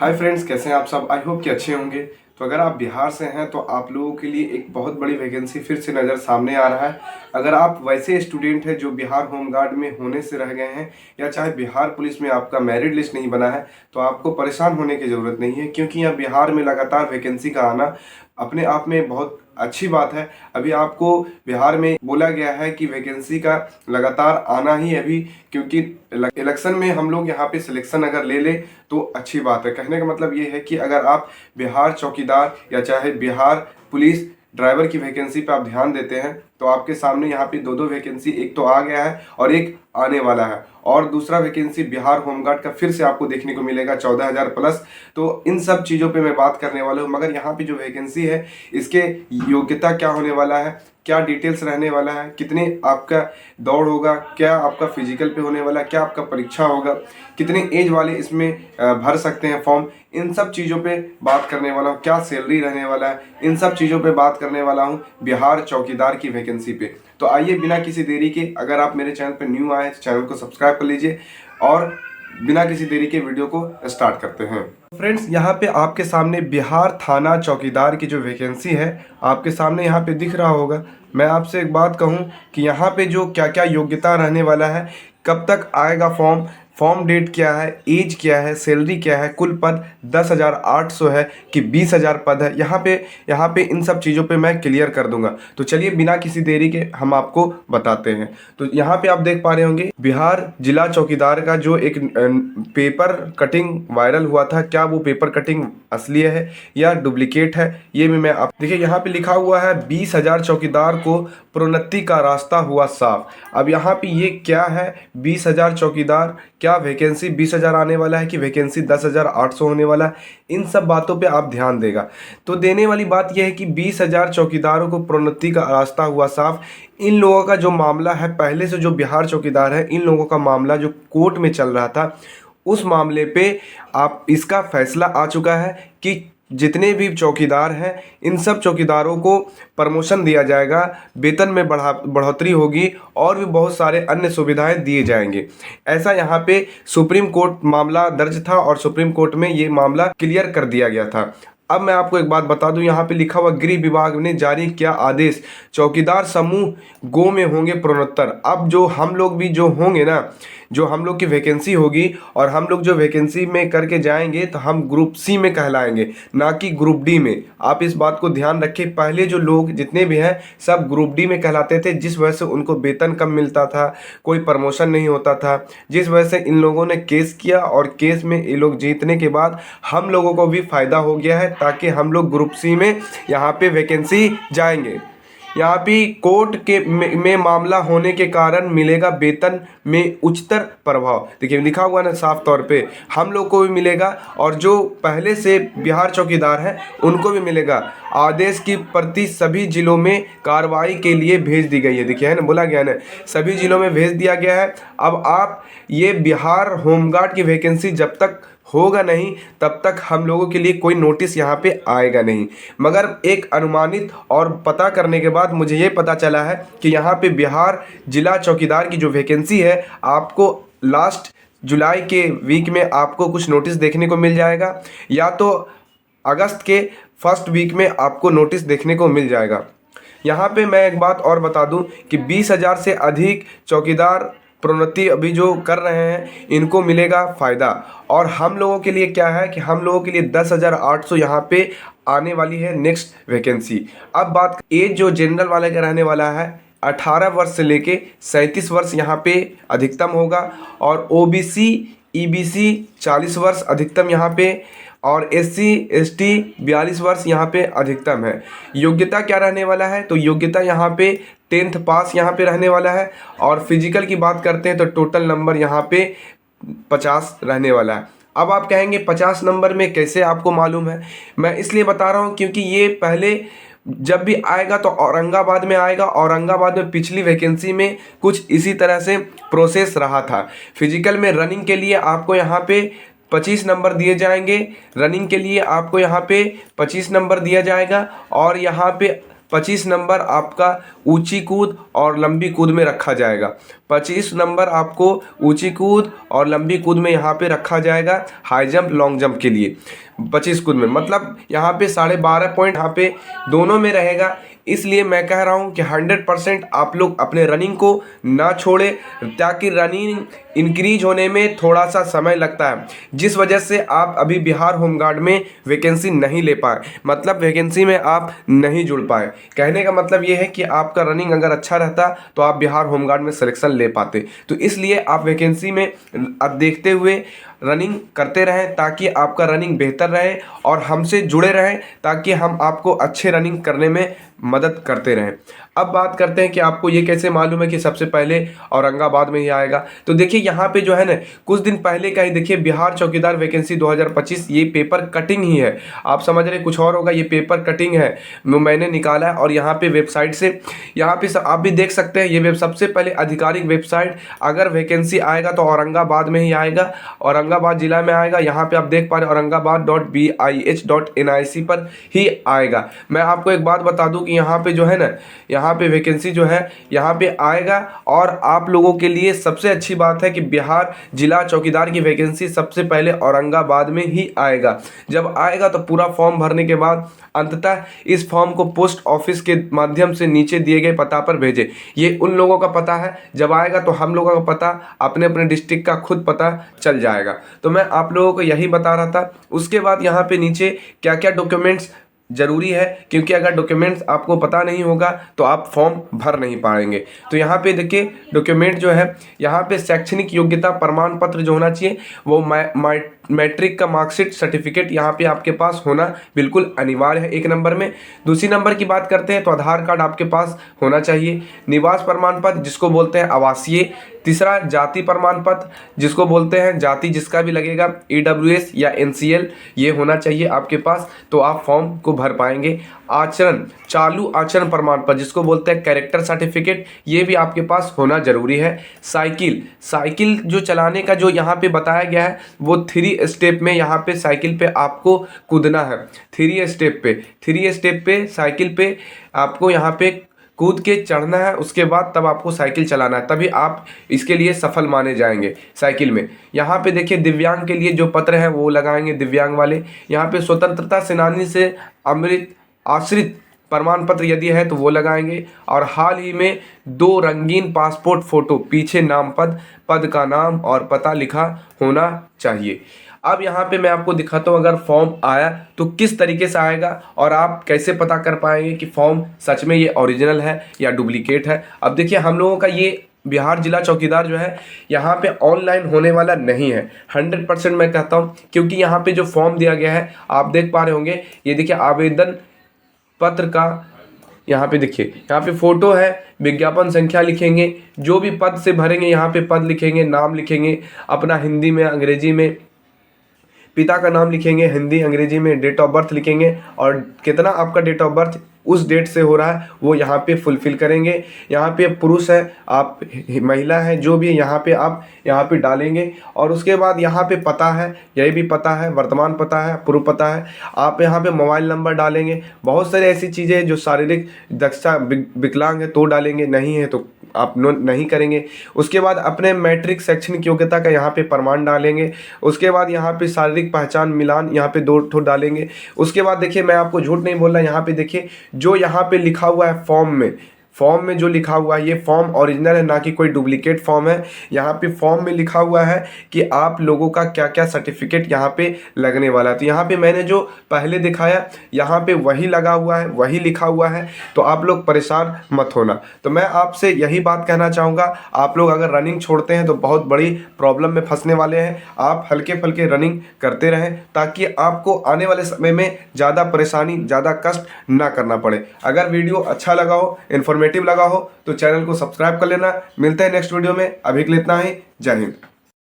Hi friends, कैसे हैं आप सब। आई होप कि अच्छे होंगे। तो अगर आप बिहार से हैं तो आप लोगों के लिए एक बहुत बड़ी वैकेंसी फिर से नज़र सामने आ रहा है। अगर आप वैसे स्टूडेंट हैं जो बिहार होमगार्ड में होने से रह गए हैं या चाहे बिहार पुलिस में आपका मेरिट लिस्ट नहीं बना है, तो आपको परेशान होने की ज़रूरत नहीं है, क्योंकि यहाँ बिहार में लगातार वैकेंसी का आना अपने आप में बहुत अच्छी बात है। अभी आपको बिहार में बोला गया है कि वैकेंसी का लगातार आना ही अभी, क्योंकि इलेक्शन में हम लोग यहाँ पे सिलेक्शन अगर ले ले तो अच्छी बात है। कहने का मतलब ये है कि अगर आप बिहार चौकीदार या चाहे बिहार पुलिस ड्राइवर की वैकेंसी पे आप ध्यान देते हैं तो आपके सामने यहाँ पे दो वैकेंसी, एक तो आ गया है और एक आने वाला है, और दूसरा वैकेंसी बिहार होमगार्ड का फिर से आपको देखने को मिलेगा 14,000 प्लस। तो इन सब चीज़ों पे मैं बात करने वाला हूँ। मगर यहाँ पे जो वैकेंसी है इसके योग्यता क्या होने वाला है, क्या डिटेल्स रहने वाला है, कितने आपका दौड़ होगा, क्या आपका फिजिकल पे होने वाला है, क्या आपका परीक्षा होगा, कितने एज वाले इसमें भर सकते हैं फॉर्म, इन सब चीज़ों पे बात करने वाला हूँ। क्या सैलरी रहने वाला है, इन सब चीज़ों पे बात करने वाला हूँ बिहार चौकीदार की वैकेंसी पे। तो आइए बिना किसी देरी के, अगर आप मेरे चैनल पे न्यू आए तो चैनल को सब्सक्राइब कर लीजिए और बिना किसी देरी के वीडियो को स्टार्ट करते हैं। फ्रेंड्स, यहाँ पे आपके सामने बिहार थाना चौकीदार की जो वैकेंसी है आपके सामने यहाँ पे दिख रहा होगा। मैं आपसे एक बात कहूँ कि यहाँ पे जो क्या क्या योग्यता रहने वाला है, कब तक आएगा फॉर्म डेट क्या है, एज क्या है, सैलरी क्या है, कुल पद 10,800 है कि 20,000 पद है, यहाँ पे इन सब चीज़ों पे मैं क्लियर कर दूंगा। तो चलिए बिना किसी देरी के हम आपको बताते हैं। तो यहाँ पे आप देख पा रहे होंगे बिहार जिला चौकीदार का जो एक पेपर कटिंग वायरल हुआ था, क्या वो पेपर कटिंग असली है या डुप्लीकेट है, ये भी मैं आप देखिए। यहाँ पे लिखा हुआ है 20,000 चौकीदार को प्रोन्नति का रास्ता हुआ साफ। अब यहाँ पे ये क्या है, 20,000 चौकीदार, क्या वैकेंसी 20,000 आने वाला है कि वैकेंसी 10,800 होने वाला है, इन सब बातों पे आप ध्यान देगा। तो देने वाली बात यह है कि 20,000 चौकीदारों को प्रोन्नति का रास्ता हुआ साफ। इन लोगों का जो मामला है, पहले से जो बिहार चौकीदार है, इन लोगों का मामला जो कोर्ट में चल रहा था, उस मामले पे आप इसका फैसला आ चुका है कि जितने भी चौकीदार हैं इन सब चौकीदारों को प्रमोशन दिया जाएगा, वेतन में बढ़ोतरी होगी और भी बहुत सारे अन्य सुविधाएं दिए जाएंगे। ऐसा यहाँ पे सुप्रीम कोर्ट मामला दर्ज था और सुप्रीम कोर्ट में ये मामला क्लियर कर दिया गया था। अब मैं आपको एक बात बता दूं, यहाँ पे लिखा हुआ गृह विभाग ने जारी किया आदेश, चौकीदार समूह गो में होंगे प्रोन्नतर। अब जो हम लोग भी जो होंगे ना, जो हम लोग की वैकेंसी होगी और हम लोग जो वैकेंसी में करके जाएंगे तो हम ग्रुप सी में कहलाएंगे, ना कि ग्रुप डी में। आप इस बात को ध्यान रखें। पहले जो लोग जितने भी हैं सब ग्रुप डी में कहलाते थे, जिस वजह से उनको वेतन कम मिलता था, कोई प्रमोशन नहीं होता था, जिस वजह से इन लोगों ने केस किया और केस में ये लोग जीतने के बाद हम लोगों को भी फायदा हो गया है, ताकि हम लोग ग्रुप सी में यहाँ पे वैकेंसी जाएंगे। यहाँ पे कोर्ट के में मामला होने के कारण मिलेगा वेतन में उच्चतर प्रभाव। देखिए लिखा हुआ ना साफ तौर पे, हम लोग को भी मिलेगा और जो पहले से बिहार चौकीदार हैं उनको भी मिलेगा। आदेश की प्रति सभी जिलों में कार्रवाई के लिए भेज दी गई है। देखिए है ना, बोला गया ना, सभी जिलों में भेज दिया गया है। अब आप ये बिहार होमगार्ड की वैकेंसी जब तक होगा नहीं तब तक हम लोगों के लिए कोई नोटिस यहाँ पे आएगा नहीं। मगर एक अनुमानित और पता करने के बाद मुझे ये पता चला है कि यहाँ पे बिहार जिला चौकीदार की जो वैकेंसी है, आपको लास्ट जुलाई के वीक में आपको कुछ नोटिस देखने को मिल जाएगा, या तो अगस्त के फर्स्ट वीक में आपको नोटिस देखने को मिल जाएगा। यहाँ पे मैं एक बात और बता दूँ कि 20,000 से अधिक चौकीदार प्रोन्नति अभी जो कर रहे हैं इनको मिलेगा फ़ायदा। और हम लोगों के लिए क्या है कि हम लोगों के लिए 10,800 यहाँ पे आने वाली है नेक्स्ट वैकेंसी। अब बात एज जो जनरल वाले का रहने वाला है, 18 वर्ष से लेके 37 वर्ष यहाँ पे अधिकतम होगा, और ओबीसी ईबीसी 40 वर्ष अधिकतम यहाँ पे, और एससी एसटी 42 वर्ष यहाँ पे अधिकतम है। योग्यता क्या रहने वाला है, तो योग्यता यहाँ पे 10th पास यहाँ पे रहने वाला है। और फिजिकल की बात करते हैं तो टोटल नंबर यहाँ पे 50 रहने वाला है। अब आप कहेंगे 50 नंबर में कैसे आपको मालूम है, मैं इसलिए बता रहा हूँ क्योंकि ये पहले जब भी आएगा तो औरंगाबाद में आएगा। औरंगाबाद में पिछली वैकेंसी में कुछ इसी तरह से प्रोसेस रहा था। फिजिकल में रनिंग के लिए आपको यहाँ पे 25 नंबर दिए जाएंगे, रनिंग के लिए आपको यहाँ पे 25 नंबर दिया जाएगा, और यहाँ पे 25 नंबर आपका ऊंची कूद और लंबी कूद में रखा जाएगा। 25 नंबर आपको ऊंची कूद और लंबी कूद में यहाँ पे रखा जाएगा हाई जंप लॉन्ग जंप के लिए। 25 कूद में मतलब यहाँ पे 12.5 पॉइंट यहाँ पे दोनों में रहेगा। इसलिए मैं कह रहा हूँ कि 100% आप लोग अपने रनिंग को ना छोड़ें, ताकि रनिंग इंक्रीज होने में थोड़ा सा समय लगता है, जिस वजह से आप अभी बिहार होमगार्ड में वैकेंसी नहीं ले पाए, मतलब वैकेंसी में आप नहीं जुड़ पाए। कहने का मतलब ये है कि आपका रनिंग अगर अच्छा रहता तो आप बिहार होमगार्ड में सिलेक्शन ले पाते। तो इसलिए आप वैकेंसी में अब देखते हुए रनिंग करते रहें, ताकि आपका रनिंग बेहतर रहे और हमसे जुड़े रहें, ताकि हम आपको अच्छे रनिंग करने में मदद करते रहें। अब बात करते हैं कि आपको ये कैसे मालूम है कि सबसे पहले औरंगाबाद में ही आएगा। तो देखिए यहाँ पे जो है ना, कुछ दिन पहले का ही देखिए बिहार चौकीदार वैकेंसी 2025, ये पेपर कटिंग ही है। आप समझ रहे कुछ और होगा, ये पेपर कटिंग है, मैंने निकाला है और यहाँ पे वेबसाइट से, यहाँ पे आप भी देख सकते हैं, ये सबसे पहले आधिकारिक वेबसाइट। अगर वैकेंसी आएगा तो औरंगाबाद में ही आएगा, औरंगाबाद जिला में आएगा। यहाँ पे आप देख पा रहे औरंगाबाद.bih.nic पर ही आएगा। मैं आपको एक बात बता दूं कि यहाँ पे जो है ना, यहाँ पे वैकेंसी जो है यहाँ पे आएगा। और आप लोगों के लिए सबसे अच्छी बात है कि बिहार जिला चौकीदार की वैकेंसी सबसे पहले औरंगाबाद में ही आएगा। जब आएगा तो पूरा फॉर्म भरने के बाद अंततः इस फॉर्म को पोस्ट ऑफिस के माध्यम से नीचे दिए गए पता पर भेजें। ये उन लोगों का पता है, जब आएगा तो हम लोगों का पता, अपने अपने डिस्ट्रिक्ट का खुद पता चल जाएगा। तो मैं आप लोगों को यही बता रहा था। उसके बाद यहाँ पे नीचे क्या क्या डॉक्यूमेंट्स जरूरी है, क्योंकि अगर डॉक्यूमेंट्स आपको पता नहीं होगा तो आप फॉर्म भर नहीं पाएंगे। तो यहाँ पे देखिए डॉक्यूमेंट जो है, यहाँ पे शैक्षणिक योग्यता प्रमाण पत्र जो होना चाहिए वो मैट्रिक का मार्कशीट सर्टिफिकेट यहाँ पे आपके पास होना बिल्कुल अनिवार्य है, 1 नंबर में। दूसरी नंबर की बात करते हैं तो आधार कार्ड आपके पास होना चाहिए। निवास प्रमाण पत्र जिसको बोलते हैं आवासीय। तीसरा जाति प्रमाण पत्र जिसको बोलते हैं जाति जिसका भी लगेगा, EWS या NCL, ये होना चाहिए आपके पास, तो आप फॉर्म को भर पाएंगे। आचरण, चालू आचरण प्रमाण पत्र जिसको बोलते हैं कैरेक्टर सर्टिफिकेट, ये भी आपके पास होना जरूरी है। साइकिल जो चलाने का जो यहाँ पे बताया गया है वो 3 स्टेप में यहाँ पे साइकिल पे आपको कूदना है। 3 स्टेप पे साइकिल पे आपको यहाँ पे कूद के चढ़ना है। उसके बाद तब आपको साइकिल चलाना है, तभी आप इसके लिए सफल माने जाएंगे साइकिल में। यहाँ पे देखिए दिव्यांग के लिए जो पत्र है वो लगाएंगे, दिव्यांग वाले। यहाँ पे स्वतंत्रता सेनानी से आश्रित प्रमाण पत्र यदि है तो वो लगाएंगे। और हाल ही में 2 रंगीन पासपोर्ट फोटो, पीछे नाम पद का नाम और पता लिखा होना चाहिए। अब यहाँ पे मैं आपको दिखाता हूँ अगर फॉर्म आया तो किस तरीके से आएगा और आप कैसे पता कर पाएंगे कि फॉर्म सच में ये ओरिजिनल है या डुप्लीकेट है। अब देखिए हम लोगों का ये बिहार जिला चौकीदार जो है यहाँ पे ऑनलाइन होने वाला नहीं है, 100% मैं कहता हूँ, क्योंकि यहाँ पे जो फॉर्म दिया गया है आप देख पा रहे होंगे, ये देखिए आवेदन पत्र का, यहाँ पे देखिए यहाँ पे फोटो है, विज्ञापन संख्या लिखेंगे, जो भी पद से भरेंगे यहाँ पे पद लिखेंगे, नाम लिखेंगे अपना हिंदी में अंग्रेजी में, पिता का नाम लिखेंगे हिंदी अंग्रेजी में, डेट ऑफ बर्थ लिखेंगे और कितना आपका डेट ऑफ बर्थ उस डेट से हो रहा है वो यहाँ पे फुलफिल करेंगे। यहाँ पे पुरुष है, आप महिला है, जो भी यहाँ पे आप यहाँ पे डालेंगे। और उसके बाद यहाँ पे पता है, यही भी पता है, वर्तमान पता है, पूर्व पता है। आप यहाँ पे मोबाइल नंबर डालेंगे। बहुत सारी ऐसी चीज़ें हैं जो शारीरिक दक्षता विकलांग है तो डालेंगे, नहीं है तो आप नहीं करेंगे। उसके बाद अपने मैट्रिक शैक्षणिक योग्यता का यहाँ पे प्रमाण डालेंगे। उसके बाद यहाँ पे शारीरिक पहचान मिलान यहाँ पे 2 ठो डालेंगे। उसके बाद देखिए मैं आपको झूठ नहीं बोल रहा, यहाँ पे देखिए जो यहाँ पे लिखा हुआ है फॉर्म में जो लिखा हुआ है ये फॉर्म ओरिजिनल है, ना कि कोई डुप्लीकेट फॉर्म है। यहाँ पे फॉर्म में लिखा हुआ है कि आप लोगों का क्या क्या सर्टिफिकेट यहाँ पे लगने वाला है। तो यहाँ पे मैंने जो पहले दिखाया यहाँ पे वही लगा हुआ है, वही लिखा हुआ है, तो आप लोग परेशान मत होना। तो मैं आपसे यही बात कहना चाहूँगा, आप लोग अगर रनिंग छोड़ते हैं तो बहुत बड़ी प्रॉब्लम में फंसने वाले हैं। आप हल्के फुल्के रनिंग करते रहें ताकि आपको आने वाले समय में ज़्यादा परेशानी, ज़्यादा कष्ट ना करना पड़े। अगर वीडियो अच्छा लगा हो, इन्फॉर्मेटिव लगा हो तो चैनल को सब्सक्राइब कर लेना। मिलते हैं नेक्स्ट वीडियो में, अभी के लिए इतना ही। जय हिंद।